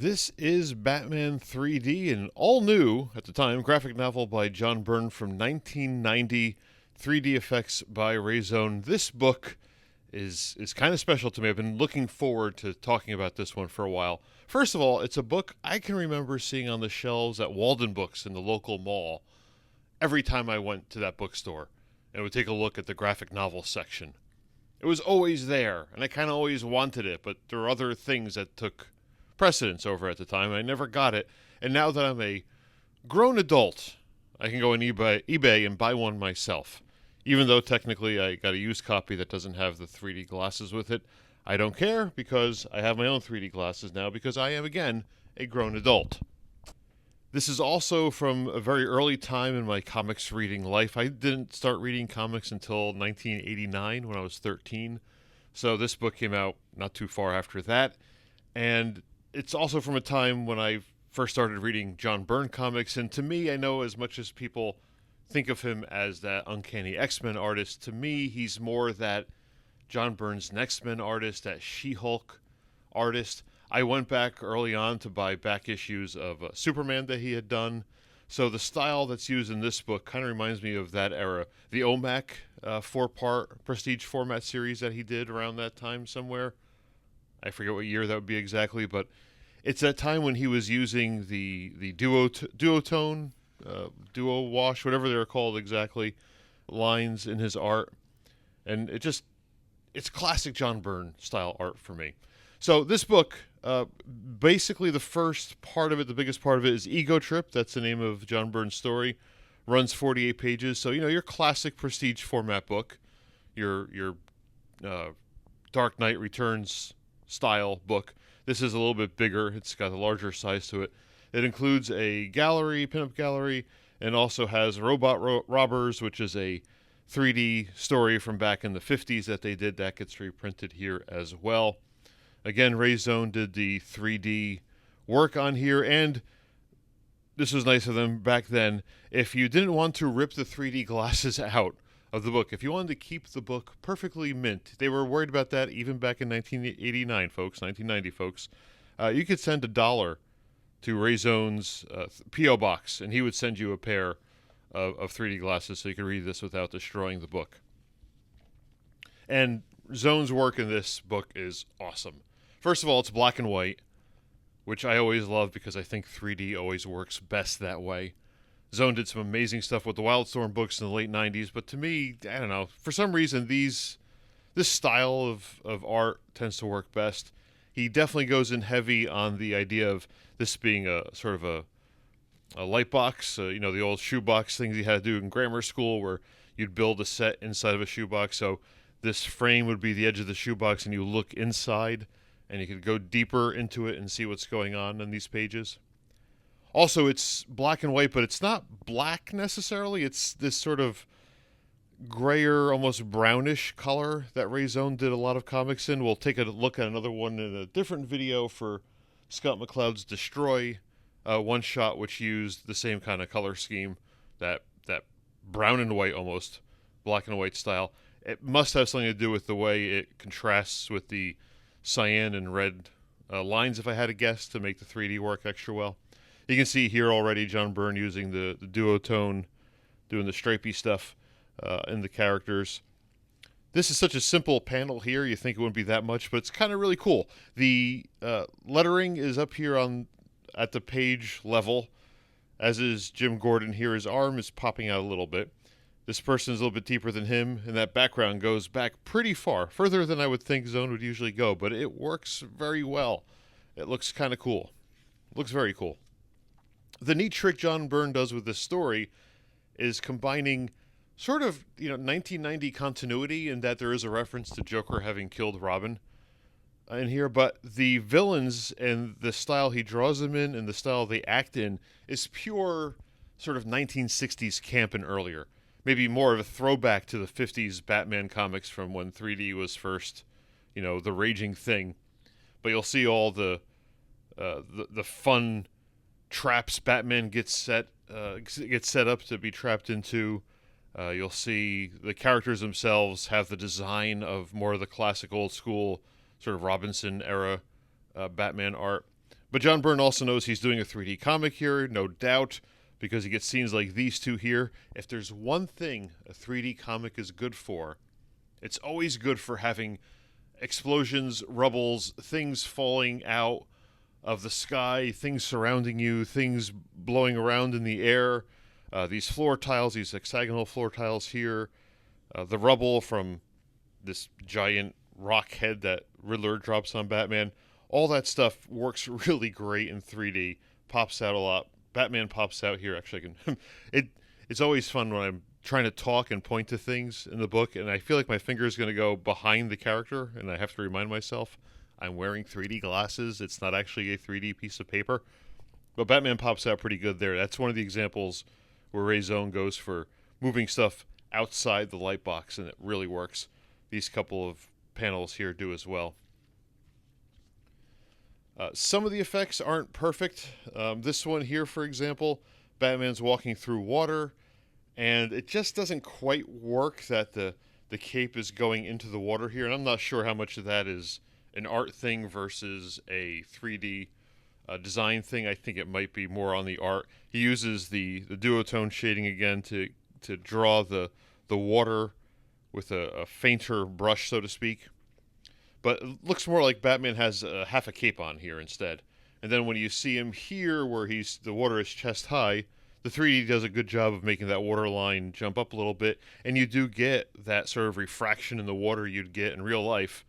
This is Batman 3D, an all-new, at the time, graphic novel by John Byrne from 1990, 3D effects by Rayzone. This book is kind of special to me. I've been looking forward to talking about this one for a while. First of all, it's a book I can remember seeing on the shelves at Walden Books in the local mall every time I went to that bookstore and would take a look at the graphic novel section. It was always there, and I kind of always wanted it, but there were other things that took precedence over at the time. I never got it, and now that I'm a grown adult, I can go on eBay and buy one myself. Even though technically I got a used copy that doesn't have the 3D glasses with it, I don't care because I have my own 3D glasses now because I am, again, a grown adult. This is also from a very early time in my comics reading life. I didn't start reading comics until 1989 when I was 13, so this book came out not too far after that, and it's also from a time when I first started reading John Byrne comics, and to me, I know as much as people think of him as that Uncanny X-Men artist, to me, he's more that John Byrne's X-Men artist, that She-Hulk artist. I went back early on to buy back issues of Superman that he had done, so the style that's used in this book kind of reminds me of that era. The OMAC 4-part prestige format series that he did around that time somewhere. I forget what year that would be exactly, but it's that time when he was using the duotone, duo wash, whatever they're called exactly, lines in his art. And it's classic John Byrne style art for me. So this book, basically the first part of it, the biggest part of it is Ego Trip. That's the name of John Byrne's story. Runs 48 pages. So, your classic prestige format book, your Dark Knight Returns style book. This is a little bit bigger. It's got a larger size to it. It includes a gallery, pinup gallery, and also has Robot Robbers, which is a 3D story from back in the 50s that they did. That gets reprinted here as well. Again, Rayzone did the 3D work on here, and this was nice of them back then. If you didn't want to rip the 3D glasses out of the book, if you wanted to keep the book perfectly mint, they were worried about that even back in 1989, folks, 1990, folks. You could send $1 to Rayzone's P.O. Box, and he would send you a pair of 3D glasses so you could read this without destroying the book. And Zone's work in this book is awesome. First of all, it's black and white, which I always love because I think 3D always works best that way. Zone did some amazing stuff with the Wildstorm books in the late 90s, but to me, I don't know, for some reason this style of art tends to work best. He definitely goes in heavy on the idea of this being a sort of a light box, the old shoebox things he had to do in grammar school where you'd build a set inside of a shoebox. So this frame would be the edge of the shoebox and you look inside and you could go deeper into it and see what's going on in these pages. Also, it's black and white, but it's not black necessarily. It's this sort of grayer, almost brownish color that Rayzone did a lot of comics in. We'll take a look at another one in a different video for Scott McCloud's Destroy one-shot, which used the same kind of color scheme, that brown and white almost, black and white style. It must have something to do with the way it contrasts with the cyan and red lines, if I had to guess, to make the 3D work extra well. You can see here already John Byrne using the duotone, doing the stripey stuff in the characters. This is such a simple panel here, you think it wouldn't be that much, but it's kind of really cool. The lettering is up here at the page level, as is Jim Gordon here. His arm is popping out a little bit. This person is a little bit deeper than him, and that background goes back pretty far, further than I would think Zone would usually go, but it works very well. It looks kind of cool. It looks very cool. The neat trick John Byrne does with this story is combining sort of 1990 continuity in that there is a reference to Joker having killed Robin in here, but the villains and the style he draws them in and the style they act in is pure sort of 1960s camp and earlier. Maybe more of a throwback to the 50s Batman comics from when 3D was first, the raging thing. But you'll see all the fun traps Batman gets set up to be trapped into. You'll see the characters themselves have the design of more of the classic old school sort of Robinson era Batman art. But John Byrne also knows he's doing a 3D comic here, no doubt, because he gets scenes like these two here. If there's one thing a 3D comic is good for, it's always good for having explosions, rubbles, things falling out of the sky, things surrounding you, things blowing around in the air. These floor tiles, these hexagonal floor tiles here, the rubble from this giant rock head that Riddler drops on Batman. All that stuff works really great in 3D. Pops out a lot. Batman pops out here. Actually, I can. It's always fun when I'm trying to talk and point to things in the book, and I feel like my finger is going to go behind the character, and I have to remind myself I'm wearing 3D glasses. It's not actually a 3D piece of paper. But Batman pops out pretty good there. That's one of the examples where Ray Zone goes for moving stuff outside the light box, and it really works. These couple of panels here do as well. Some of the effects aren't perfect. This one here, for example, Batman's walking through water, and it just doesn't quite work that the cape is going into the water here, and I'm not sure how much of that is an art thing versus a 3D design thing. I think it might be more on the art. He uses the duotone shading again to draw the water with a fainter brush, so to speak. But it looks more like Batman has half a cape on here instead. And then when you see him here where the water is chest high, the 3D does a good job of making that water line jump up a little bit, and you do get that sort of refraction in the water you'd get in real life,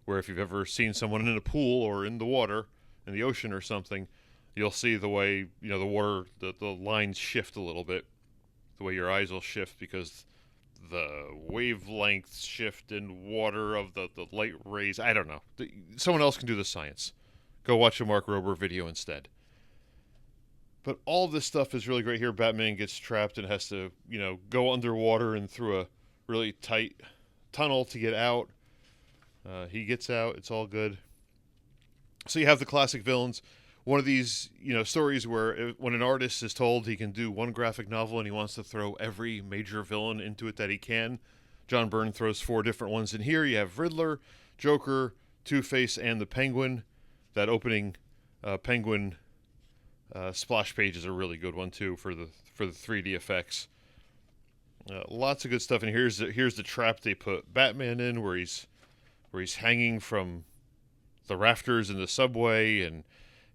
where if you've ever seen someone in a pool or in the water, in the ocean or something, you'll see the way, the water, the lines shift a little bit, the way your eyes will shift because the wavelengths shift in water of the light rays. I don't know. Someone else can do the science. Go watch a Mark Rober video instead. But all this stuff is really great here. Batman gets trapped and has to, go underwater and through a really tight tunnel to get out. He gets out. It's all good. So you have the classic villains. One of these, stories where when an artist is told he can do one graphic novel and he wants to throw every major villain into it that he can, John Byrne throws 4 different ones in here. You have Riddler, Joker, Two-Face, and the Penguin. That opening Penguin splash page is a really good one too for the 3D effects. Lots of good stuff. And here's the trap they put Batman in, where he's hanging from the rafters in the subway, and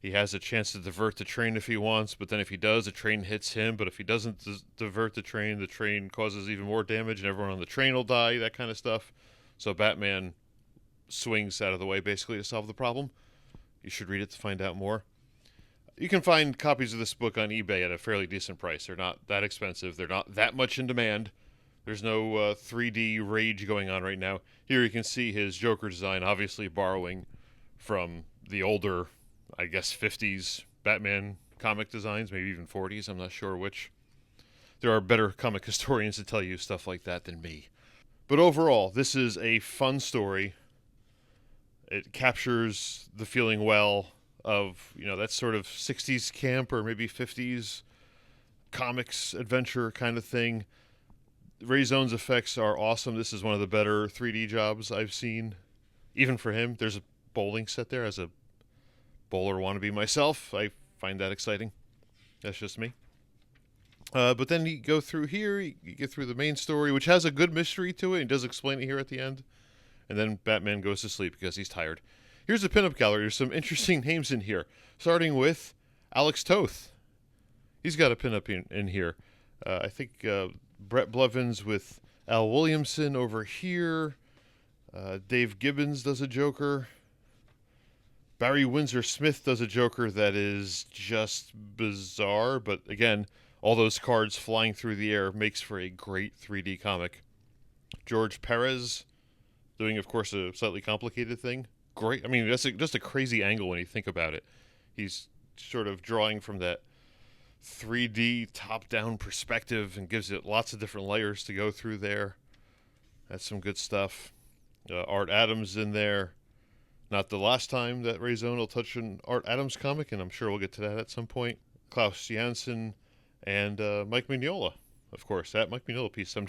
he has a chance to divert the train if he wants, but then if he does, the train hits him. But if he doesn't divert the train causes even more damage, and everyone on the train will die, that kind of stuff. So Batman swings out of the way, basically, to solve the problem. You should read it to find out more. You can find copies of this book on eBay at a fairly decent price. They're not that expensive. They're not that much in demand. There's no 3D rage going on right now. Here you can see his Joker design, obviously borrowing from the older, I guess, 50s Batman comic designs, maybe even 40s, I'm not sure which. There are better comic historians to tell you stuff like that than me. But overall, this is a fun story. It captures the feeling well of, that sort of 60s camp or maybe 50s comics adventure kind of thing. Ray Zone's effects are awesome. This is one of the better 3D jobs I've seen, even for him. There's a bowling set there. As a bowler wannabe myself, I find that exciting. That's just me. But then you go through here, you get through the main story, which has a good mystery to it, and does explain it here at the end. And then Batman goes to sleep because he's tired. Here's the pinup gallery. There's some interesting names in here, starting with Alex Toth. He's got a pinup in here. I think Brett Blevins with Al Williamson over here. Dave Gibbons does a Joker. Barry Windsor Smith does a Joker that is just bizarre, but again, all those cards flying through the air makes for a great 3D comic. George Perez doing, of course, a slightly complicated thing. Great. I mean, that's just a crazy angle when you think about it. He's sort of drawing from that 3D top-down perspective and gives it lots of different layers to go through there. That's some good stuff. Art Adams in there. Not the last time that Ray Zone will touch an Art Adams comic, and I'm sure we'll get to that at some point. Klaus Janson and Mike Mignola, of course. That Mike Mignola piece, I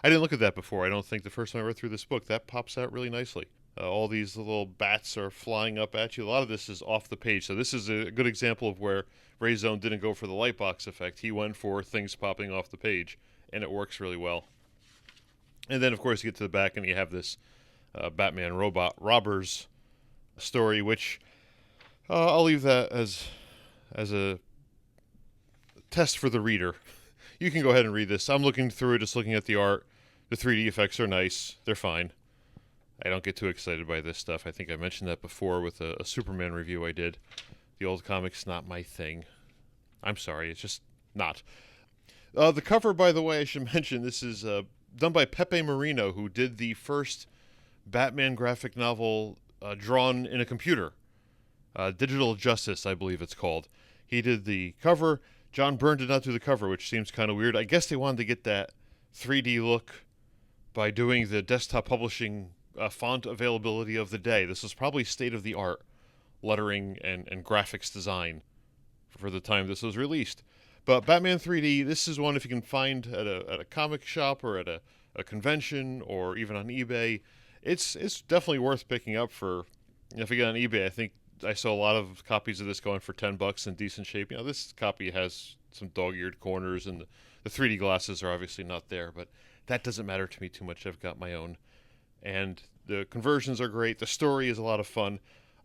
didn't look at that before. I don't think the first time I read through this book. That pops out really nicely. All these little bats are flying up at you. A lot of this is off the page. So this is a good example of where Ray Zone didn't go for the lightbox effect. He went for things popping off the page, and it works really well. And then, of course, you get to the back, and you have this Batman robot robbers story, which I'll leave that as a test for the reader. You can go ahead and read this. I'm looking through it, just looking at the art. The 3D effects are nice. They're fine. I don't get too excited by this stuff. I think I mentioned that before with a Superman review I did. The old comics, not my thing. I'm sorry, it's just not. The cover, by the way, I should mention, this is done by Pepe Moreno, who did the first Batman graphic novel drawn in a computer. Digital Justice, I believe it's called. He did the cover. John Byrne did not do the cover, which seems kind of weird. I guess they wanted to get that 3D look by doing the desktop publishing font availability of the day. This was probably state-of-the-art lettering and graphics design for the time this was released. But Batman 3D, this is one if you can find at a comic shop or at a convention or even on eBay. It's definitely worth picking up for, if you get on eBay, I think I saw a lot of copies of this going for $10 in decent shape. This copy has some dog-eared corners, and the 3D glasses are obviously not there, but that doesn't matter to me too much. I've got my own. And the conversions are great. The story is a lot of fun.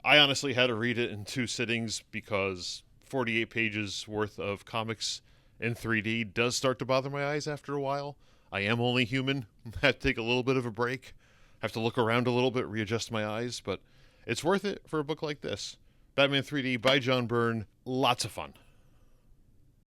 I honestly had to read it in 2 sittings because 48 pages worth of comics in 3D does start to bother my eyes after a while. I am only human. I have to take a little bit of a break. I have to look around a little bit, readjust my eyes, but it's worth it for a book like this. Batman 3D by John Byrne. Lots of fun.